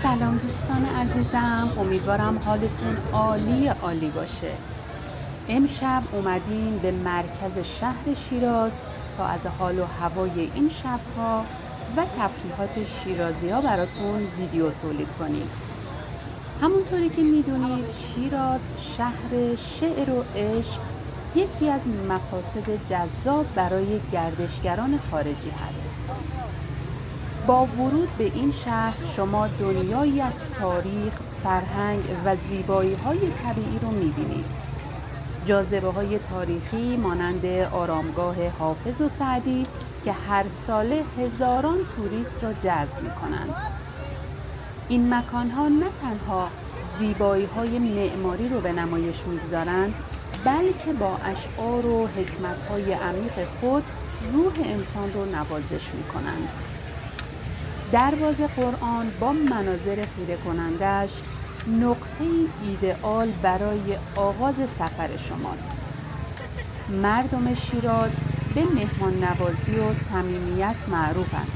سلام دوستان عزیزم، امیدوارم حالتون عالی باشه. امشب اومدیم به مرکز شهر شیراز تا از حال و هوای این شبها و تفریحات شیرازی ها براتون ویدیو تولید کنیم. همونطوری که میدونید شیراز شهر شعر و عشق یکی از مقاصد جذاب برای گردشگران خارجی هست. با ورود به این شهر شما دنیایی از تاریخ، فرهنگ و زیبایی‌های طبیعی رو می‌بینید. جاذبه‌های تاریخی مانند آرامگاه حافظ و سعدی که هر ساله هزاران توریست را جذب می‌کنند. این مکان‌ها نه تنها زیبایی‌های معماری رو به نمایش می‌گذارند، بلکه با اشعار و حکمت‌های عمیق خود روح انسان رو نوازش می‌کنند. دروازه قرآن با مناظر خیره کنندش نقطه ایدئال برای آغاز سفر شماست. مردم شیراز به مهمان نوازی و صمیمیت معروفند.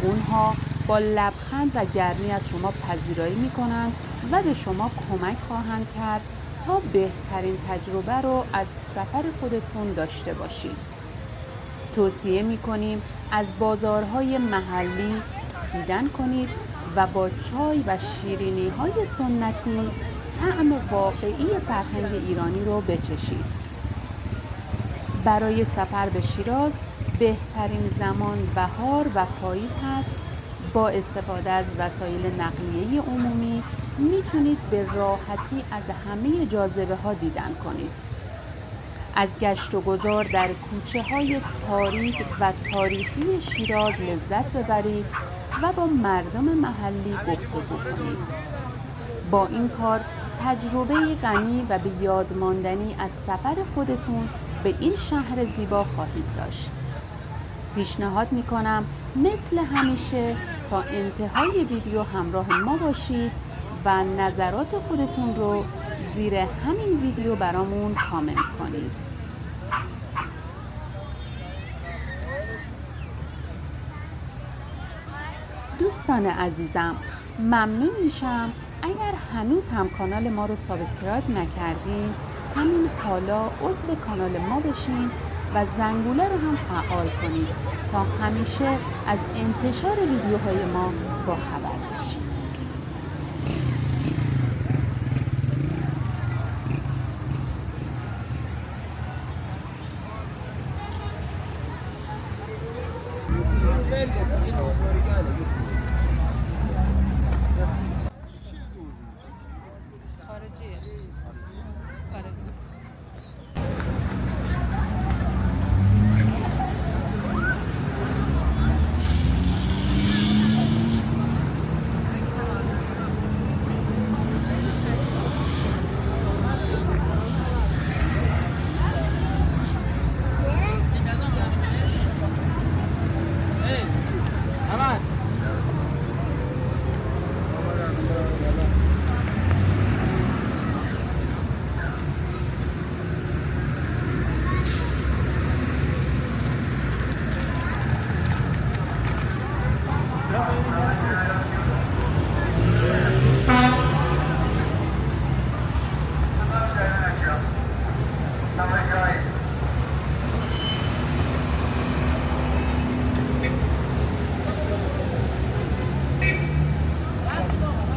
اونها با لبخند و گرمی از شما پذیرایی می کنند و به شما کمک خواهند کرد تا بهترین تجربه رو از سفر خودتون داشته باشید. توصیه می کنیم از بازارهای محلی دیدن کنید و با چای و شیرینی های سنتی طعم واقعی فرهنگ ایرانی رو بچشید. برای سفر به شیراز بهترین زمان بهار و پاییز هست. با استفاده از وسایل نقلیه عمومی میتونید به راحتی از همه جاذبه ها دیدن کنید. از گشت و گذار در کوچه های تاریک و تاریخی شیراز لذت ببرید و با مردم محلی گفتگو کنید. با این کار تجربه غنی و به یاد ماندنی از سفر خودتون به این شهر زیبا خواهید داشت. پیشنهاد میکنم مثل همیشه تا انتهای ویدیو همراه ما باشید و نظرات خودتون رو زیر همین ویدیو برامون کامنت کنید. دوستان عزیزم، ممنون میشم اگر هنوز هم کانال ما رو سابسکرایب نکردین همین حالا عضو کانال ما بشین و زنگوله رو هم فعال کنید تا همیشه از انتشار ویدیوهای ما با خبر بشید.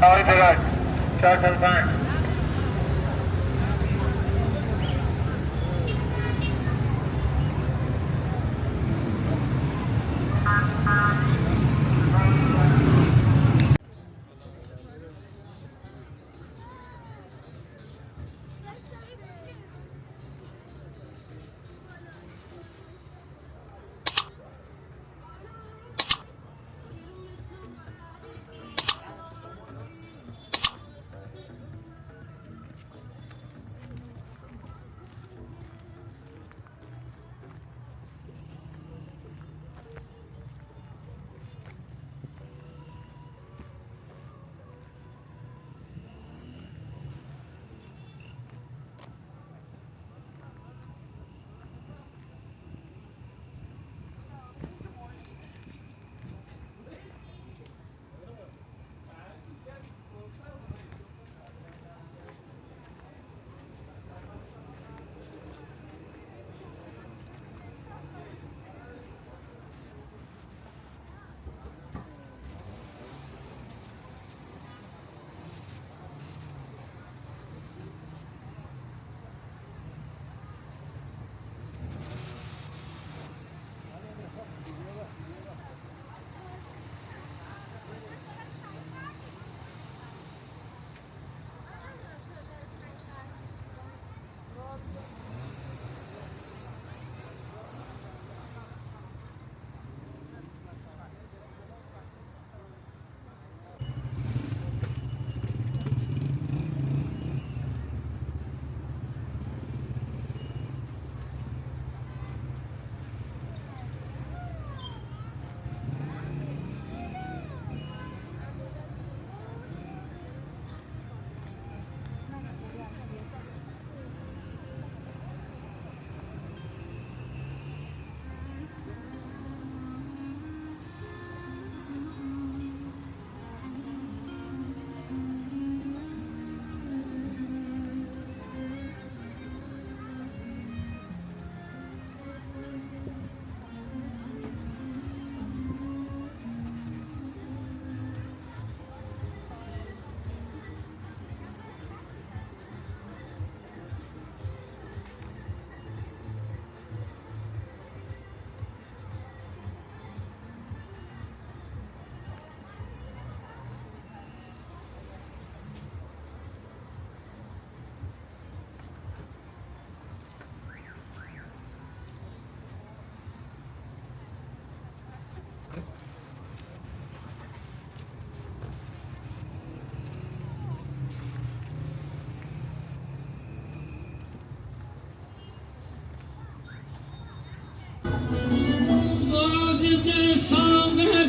آقای درک 405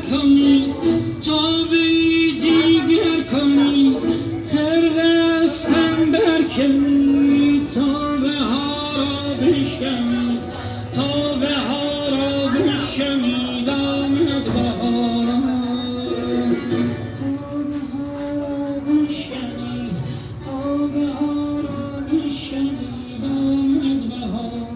کنید تا به دیگر کنید خرقستم برکنید تا بهارا بشکنید تا بهارا بشکنید آمد بهارا تا بهارا بشکنید تا بهارا بشکنید آمد بهارا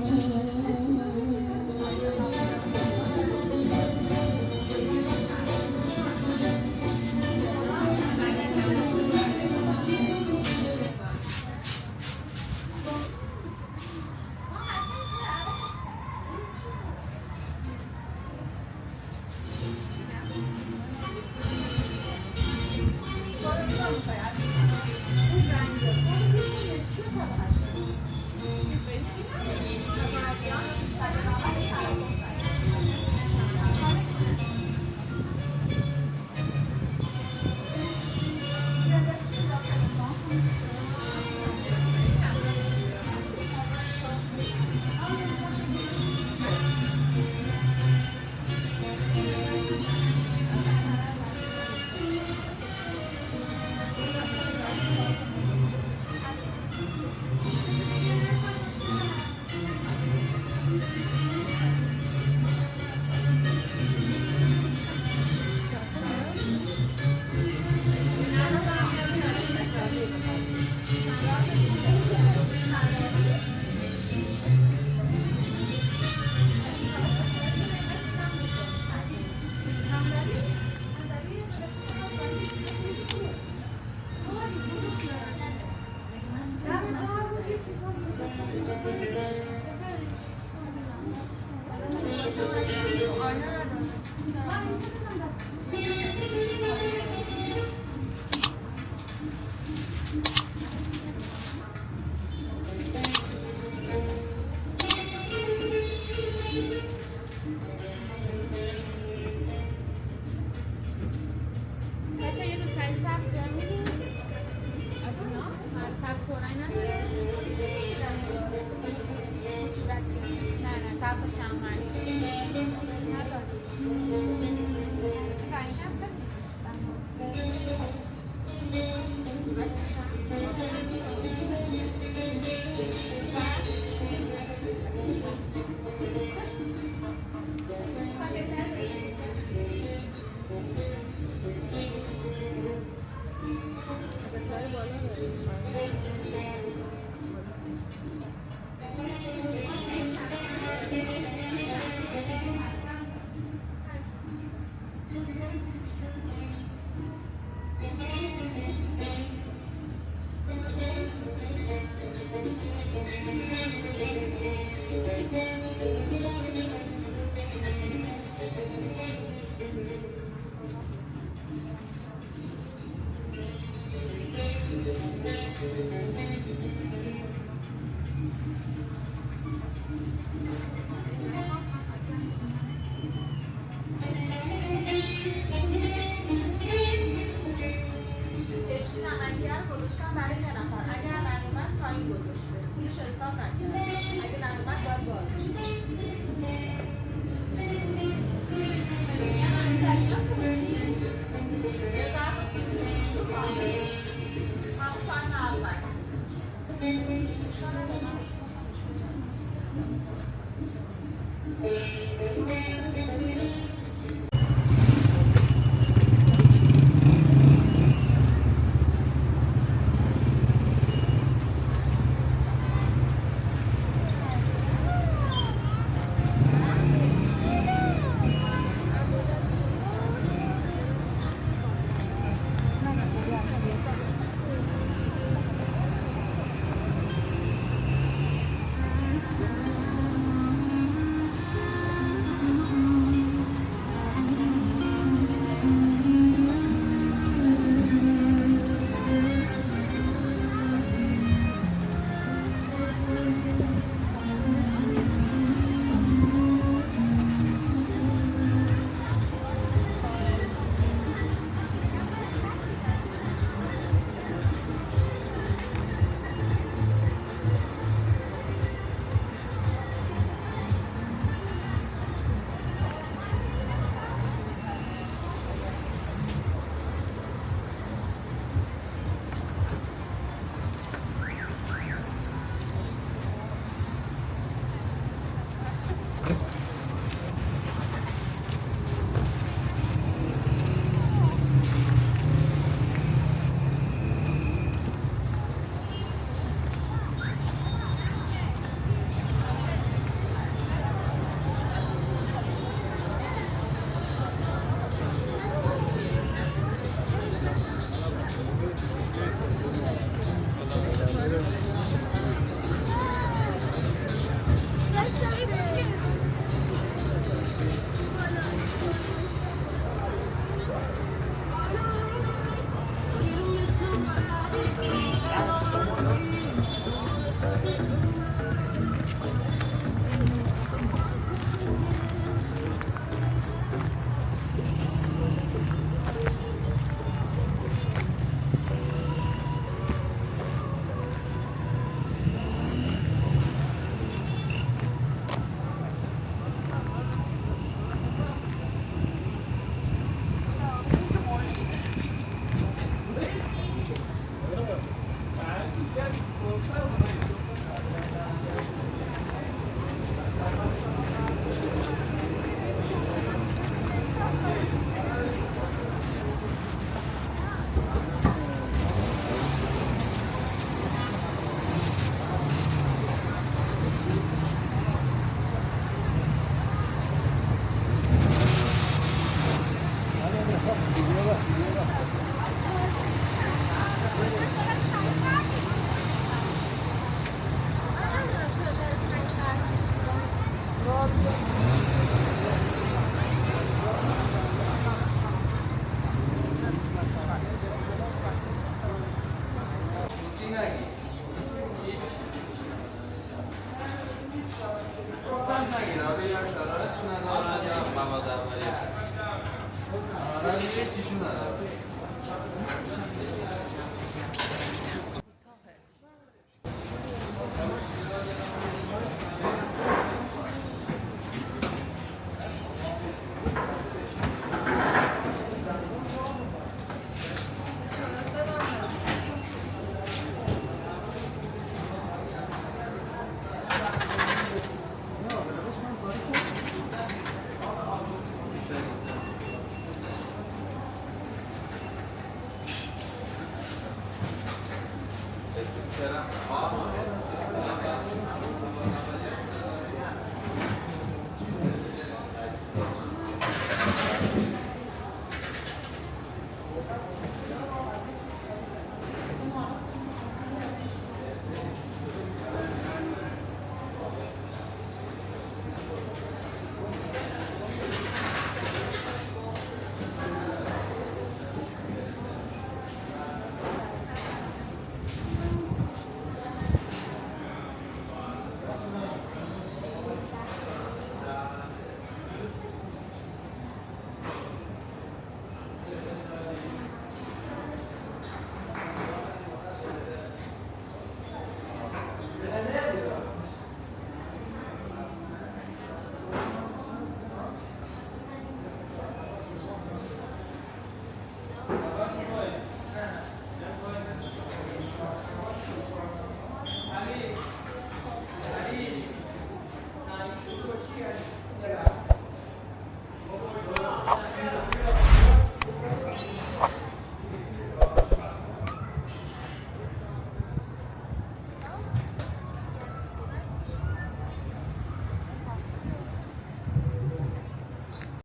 بچه یه روسری سبز میدیم سبز پرنگ نداره صورتی نه سبز کم رنگ نداره سفرین هم Thank you.